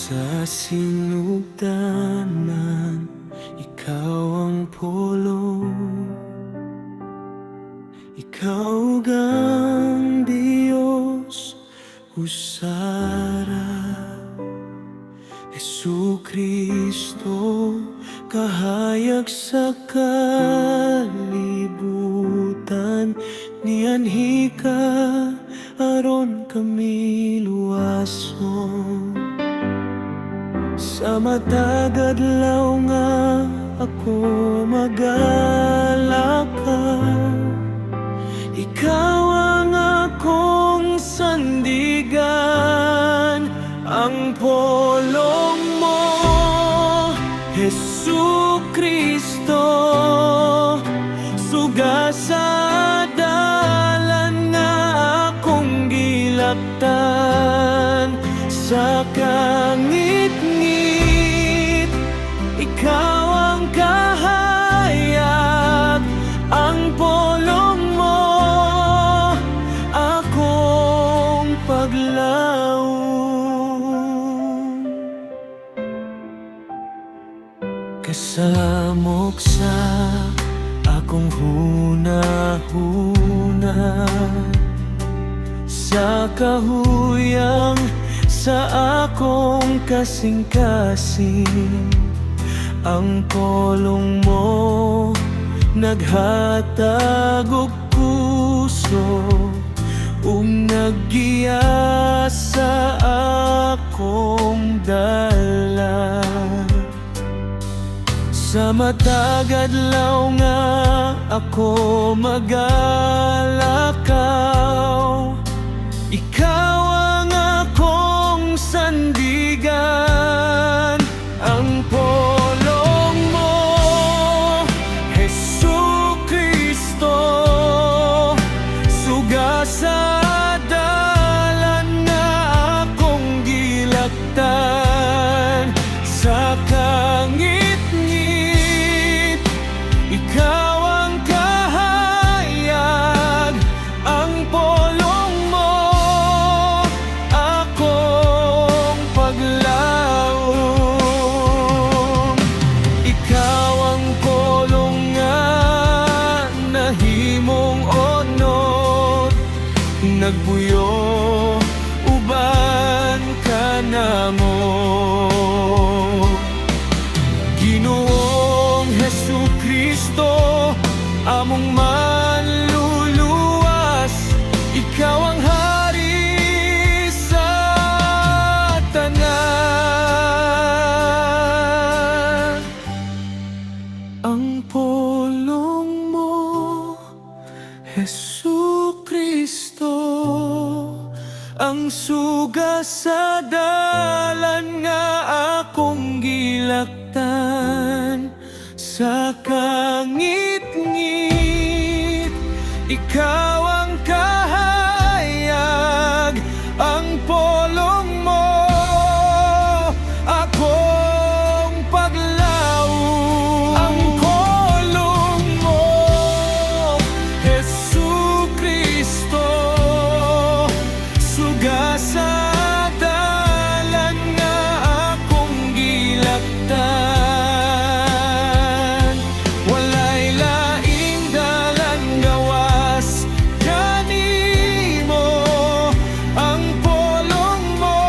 Sa sinugdanan, ikaw ang pulong, ikaw ang Diyos, usara. Jesucristo, kahayag sa kalibutan, niyanhi ka aron kami luwason. Sa matag adlaw nga ako magalakaw, ikaw ang akong sandigan, ang pulong mo, Jesucristo, suga sa dalan nga akong gilaptan. Sa kangit-ngit, ikaw ang kahayag, ang pulong mo, akong paglaom. Kasamok sa akong hunahuna, sa kahuyang sa akong kasing-kasing, ang pulong mo naghatag og puso, ug naggiya sa akong dala. Sa matag adlaw nga ako magalakaw, ikaw ang akong sandigan, ang pulong mo, Jesucristo, suga sa dalan nga akong gilaktan. Sa kangit-ngit, ikaw ang kahayag, ang pulong mo, akong paglaom. Ikaw ang pulong nga nahimong onot, nagbuyo uban ka namo. Ginoong Jesucristo, among manluluwas, ikaw ang hari sa tanan. Ang pulong mo, Jesucristo, ang suga sa dalan nga akong gilaktan. Sa kangit-ngit, ikaw ang kahayag, ang pulong mo, akong paglaom. Ang pulong mo, Jesucristo, suga sa dalan nga akong gilaktan. Walay laing dalan gawas kanimo, ang pulong mo,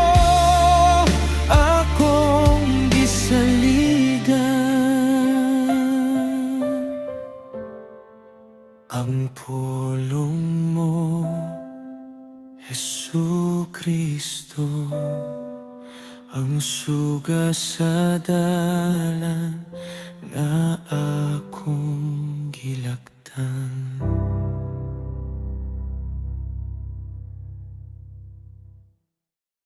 akong gisaligan. Ang pulong mo, Jesucristo, ang suga sa dalan nga akong gilaktan.